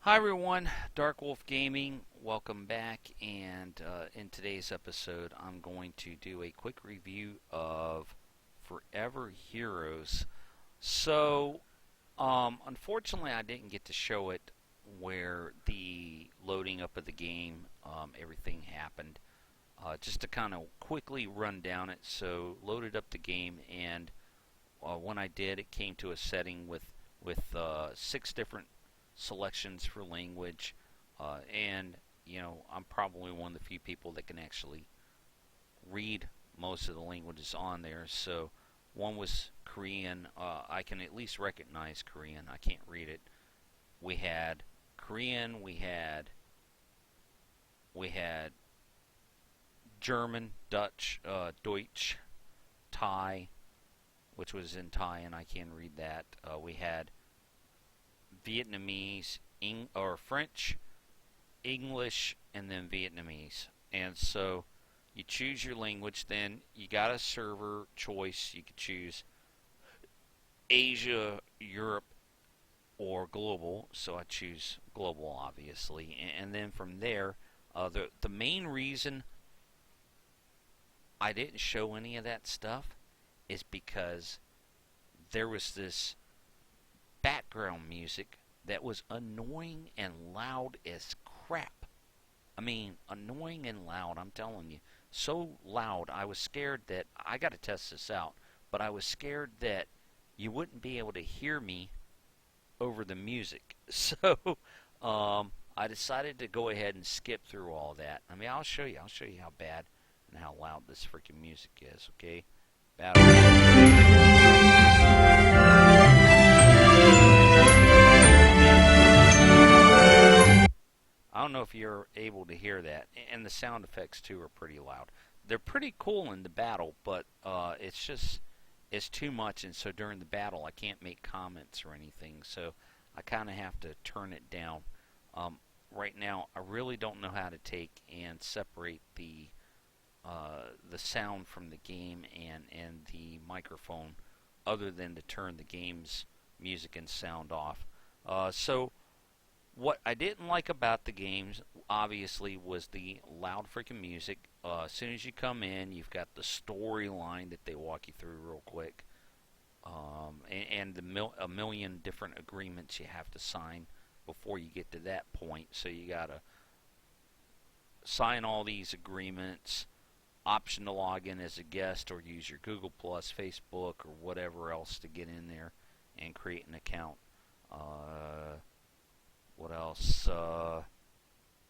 Hi everyone, Dark Wolf Gaming. Welcome back. And in today's episode, I'm going to do a quick review of Forever Heroes. Unfortunately, I didn't get to show it where the loading up of the game, everything happened. Just to kind of quickly run down it. So, loaded up the game, and when I did, it came to a setting with 6 different selections for language, and I'm probably one of the few people that can actually read most of the languages on there. So one was Korean. I can at least recognize Korean. I can't read it. We had Korean. We had German, Dutch, Deutsch, Thai, which was in Thai, and I can read that. We had Vietnamese, or French, English, and then Vietnamese. And so you choose your language, then you got a server choice. You could choose Asia, Europe, or global. So I choose global, obviously. And then from there, the main reason I didn't show any of that stuff is because there was this background music that was annoying and loud as crap. I mean, annoying and loud, I'm telling you. So loud, I was scared that I got to test this out, but I was scared that you wouldn't be able to hear me over the music. So, I decided to go ahead and skip through all that. I mean, I'll show you. I'll show you how bad and how loud this freaking music is, okay? Battle. I don't know if you're able to hear that, and the sound effects too are pretty loud. They're pretty cool in the battle, but it's too much, and so during the battle I can't make comments or anything, so I kind of have to turn it down. Right now, I really don't know how to take and separate the sound from the game and the microphone, other than to turn the game's music and sound off. So what I didn't like about the games, obviously, was the loud freaking music. As soon as you come in, you've got the storyline that they walk you through real quick, and a million different agreements you have to sign before you get to that point. So you gotta sign all these agreements, option to log in as a guest or use your Google Plus, Facebook, or whatever else to get in there and create an account. What else?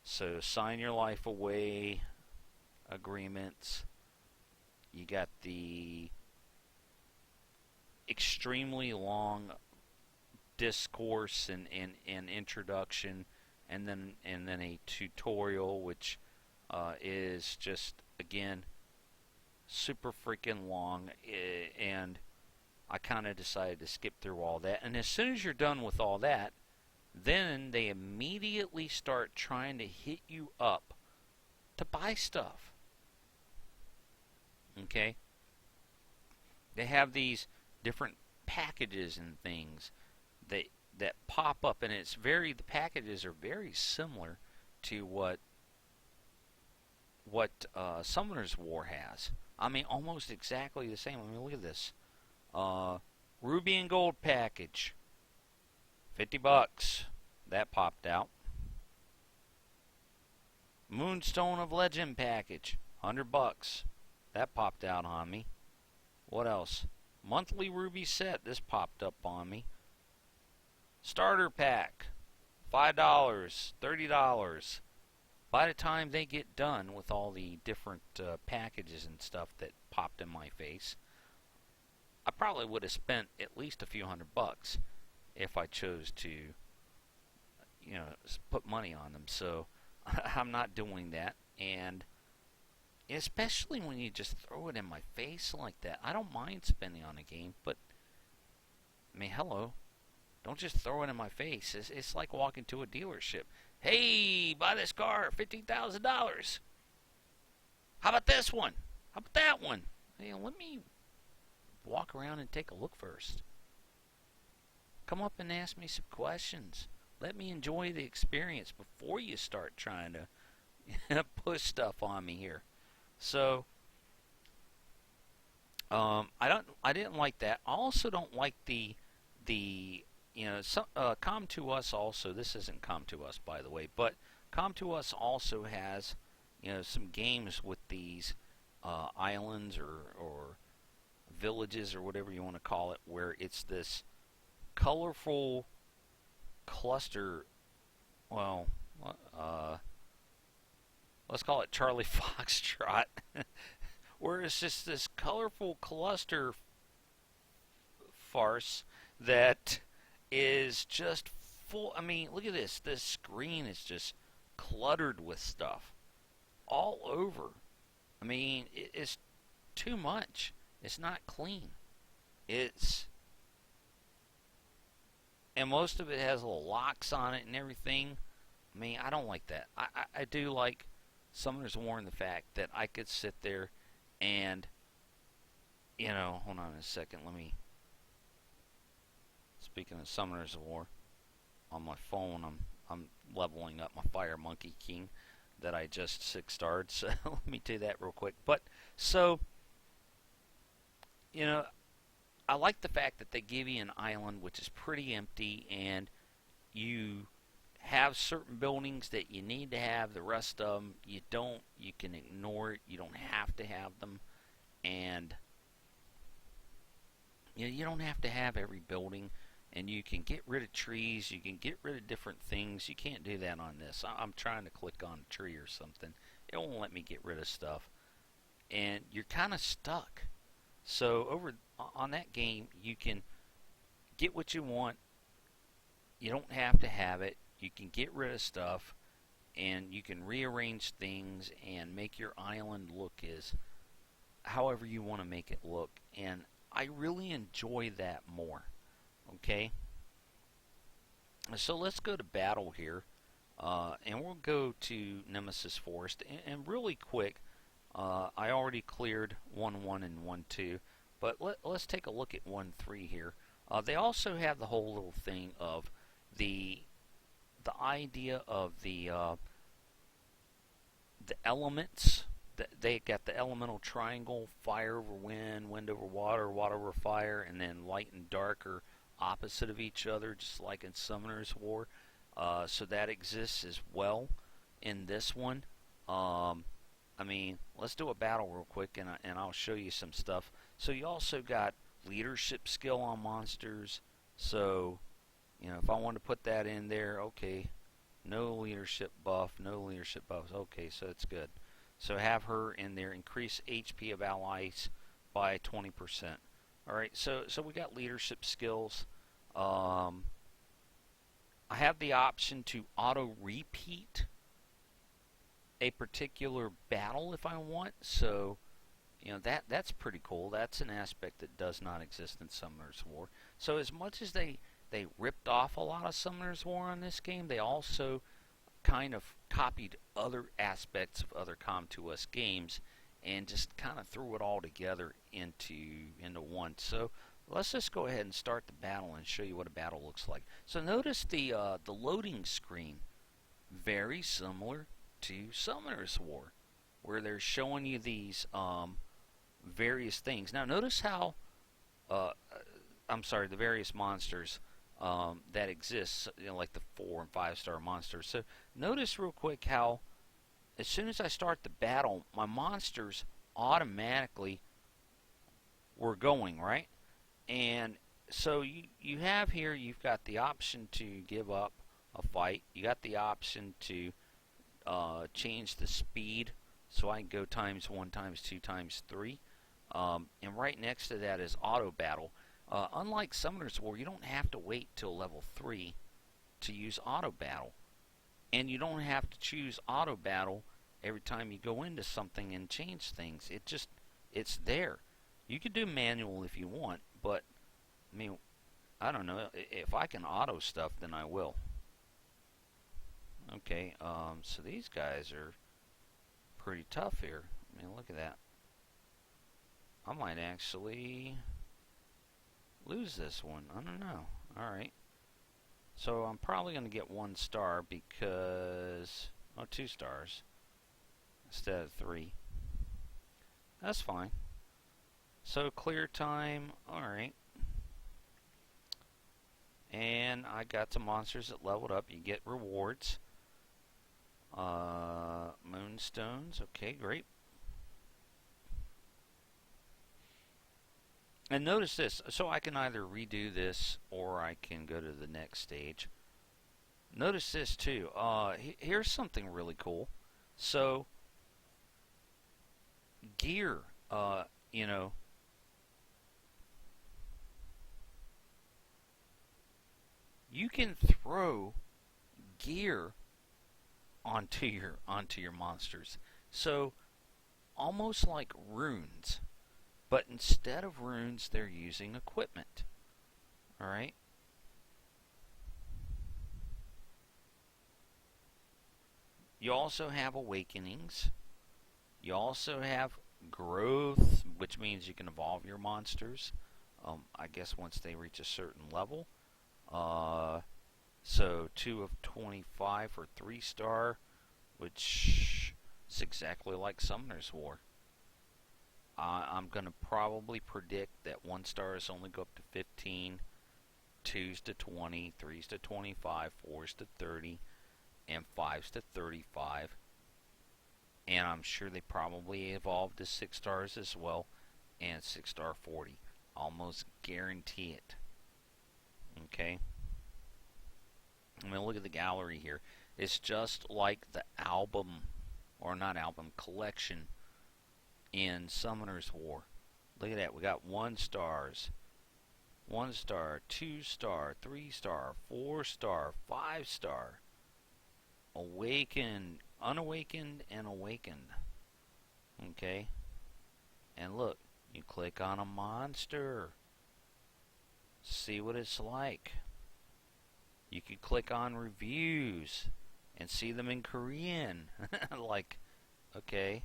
So sign your life away agreements. You got the extremely long discourse and introduction, and then a tutorial, which is just, again, super freaking long, and I kind of decided to skip through all that. And as soon as you're done with all that, then they immediately start trying to hit you up to buy stuff. Okay? They have these different packages and things that pop up, and the packages are very similar to what Summoner's War has. I mean, almost exactly the same. I mean, look at this. Ruby and Gold package, $50. That popped out. Moonstone of Legend package, $100. That popped out on me. What else? Monthly Ruby set. This popped up on me. Starter pack, $5, $30. By the time they get done with all the different packages and stuff that popped in my face, I probably would have spent at least a few $100 if I chose to, put money on them. So I'm not doing that, and especially when you just throw it in my face like that. I don't mind spending on a game, but I mean, hello, don't just throw it in my face. It's like walking to a dealership. Hey, buy this car, $15,000. How about this one? How about that one? Hey, let me walk around and take a look first. Come up and ask me some questions. let me enjoy the experience before you start trying to push stuff on me here. So I didn't like that. I also don't like the Com2uS also. This isn't Com2uS, by the way, but Com2uS also has some games with these islands or villages or whatever you want to call it, where it's this colorful cluster. Well, uh, let's call it Charlie Foxtrot, where it's just this colorful cluster farce that is just full. I mean, look at this. This screen is just cluttered with stuff all over. I mean, it's too much. It's not clean. It's and most of it has little locks on it and everything. I mean, I don't like that. I do like Summoner's War in the fact that I could sit there and hold on a second. Let me. Speaking of Summoners of War, on my phone, I'm leveling up my Fire Monkey King that I just 6-starred. So let me do that real quick. But so, I like the fact that they give you an island which is pretty empty, and you have certain buildings that you need to have. The rest of them you don't. You can ignore it. You don't have to have them, and you don't have to have every building. And you can get rid of trees, you can get rid of different things. You can't do that on this. I'm trying to click on a tree or something. It won't let me get rid of stuff. And you're kind of stuck. So over on that game, you can get what you want. You don't have to have it. You can get rid of stuff. And you can rearrange things and make your island look as however you want to make it look. And I really enjoy that more. Okay, so let's go to battle here, and we'll go to Nemesis Forest. And really quick, I already cleared 1-1 and 1-2, but let's take a look at 1-3 here. They also have the whole little thing of the idea of the elements. They got the elemental triangle: fire over wind, wind over water, water over fire, and then light and dark are opposite of each other, just like in Summoner's War. So that exists as well in this one. I mean, let's do a battle real quick, and I'll show you some stuff. So you also got leadership skill on monsters. So, if I want to put that in there, okay, no leadership buff, no leadership buffs. Okay, so it's good. So have her in there. Increase HP of allies by 20%. Alright, so we got leadership skills. I have the option to auto-repeat a particular battle if I want. So, that's pretty cool. That's an aspect that does not exist in Summoner's War. So as much as they ripped off a lot of Summoner's War on this game, they also kind of copied other aspects of other Com2uS games and just kind of threw it all together into one. So let's just go ahead and start the battle and show you what a battle looks like. So notice the loading screen, very similar to Summoner's War, where they're showing you these various things. Now notice how, the various monsters that exist, like the 4- and 5-star monsters. So notice real quick how as soon as I start the battle, my monsters automatically were going, right? And so you have here, you've got the option to give up a fight. You got the option to change the speed, so I can go times 1, times 2, times 3. And right next to that is auto battle. Unlike Summoner's War, you don't have to wait till level 3 to use auto battle. And you don't have to choose auto battle every time you go into something and change things. It's there. You could do manual if you want, but I mean, I don't know. If I can auto stuff, then I will. Okay, so these guys are pretty tough here. I mean, look at that. I might actually lose this one. I don't know. Alright. So I'm probably going to get 1 star because, oh, 2 stars instead of 3. That's fine. So clear time, alright. And I got some monsters that leveled up. You get rewards. Moonstones, okay, great. And notice this, so I can either redo this or I can go to the next stage. Notice this too, here's something really cool. So, gear, you know, you can throw gear onto your monsters. So, almost like runes. But instead of runes, they're using equipment. Alright? You also have awakenings. You also have growth, which means you can evolve your monsters. I guess once they reach a certain level. So 2 of 25 for 3 star, which is exactly like Summoner's War. I'm going to probably predict that 1 stars only go up to 15, 2s to 20, 3s to 25, 4s to 30, and 5s to 35. And I'm sure they probably evolved to 6 stars as well, and 6 star 40. Almost guarantee it. Okay? I'm going to look at the gallery here. It's just like the album, or not album, collection in Summoner's War. Look at that. We got 1 stars, 1 star, 2 star, 3 star, 4 star, 5 star, awakened, unawakened, and awakened. Okay? And look, you click on a monster. See what it's like. You can click on reviews and see them in Korean. Like, okay.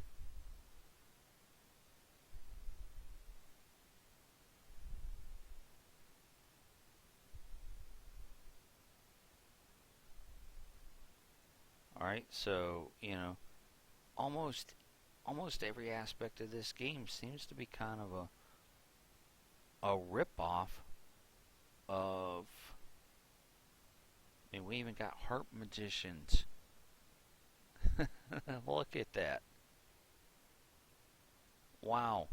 Alright, so, you know, almost every aspect of this game seems to be kind of a rip-off of, I mean, we even got harp magicians. Look at that. Wow.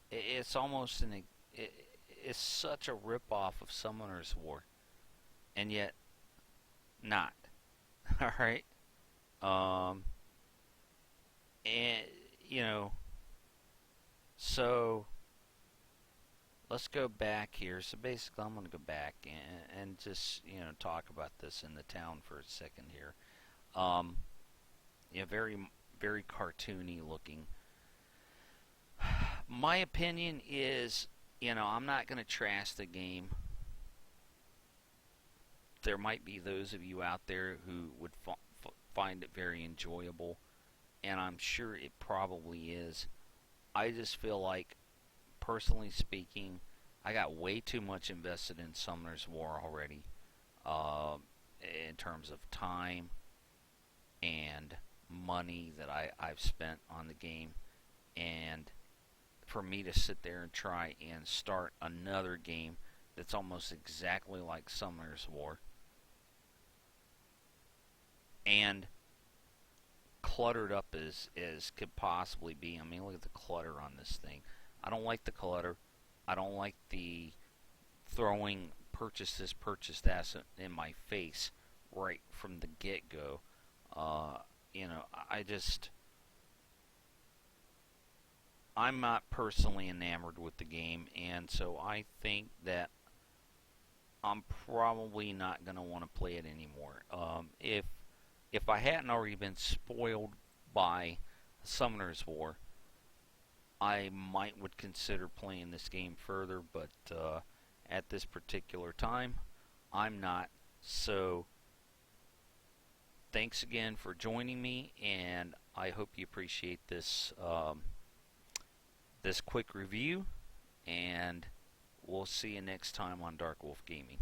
It's almost it's such a rip-off of Summoner's War. And yet, not. Alright? And, you know, so let's go back here. So basically, I'm going to go back and just, you know, talk about this in the town for a second here. Yeah, very, very cartoony looking. My opinion is, you know, I'm not going to trash the game. There might be those of you out there who would find it very enjoyable, and I'm sure it probably is. I just feel like, personally speaking, I got way too much invested in Summoner's War already, in terms of time and money that I've spent on the game, and for me to sit there and try and start another game that's almost exactly like Summoner's War, and cluttered up as could possibly be. I mean, look at the clutter on this thing. I don't like the clutter. I don't like the throwing purchase this, purchase that in my face right from the get-go. You know, I'm not personally enamored with the game, and so I think that I'm probably not going to want to play it anymore. If I hadn't already been spoiled by Summoner's War, I would consider playing this game further, but at this particular time, I'm not. So, thanks again for joining me, and I hope you appreciate this this quick review, and we'll see you next time on Dark Wolf Gaming.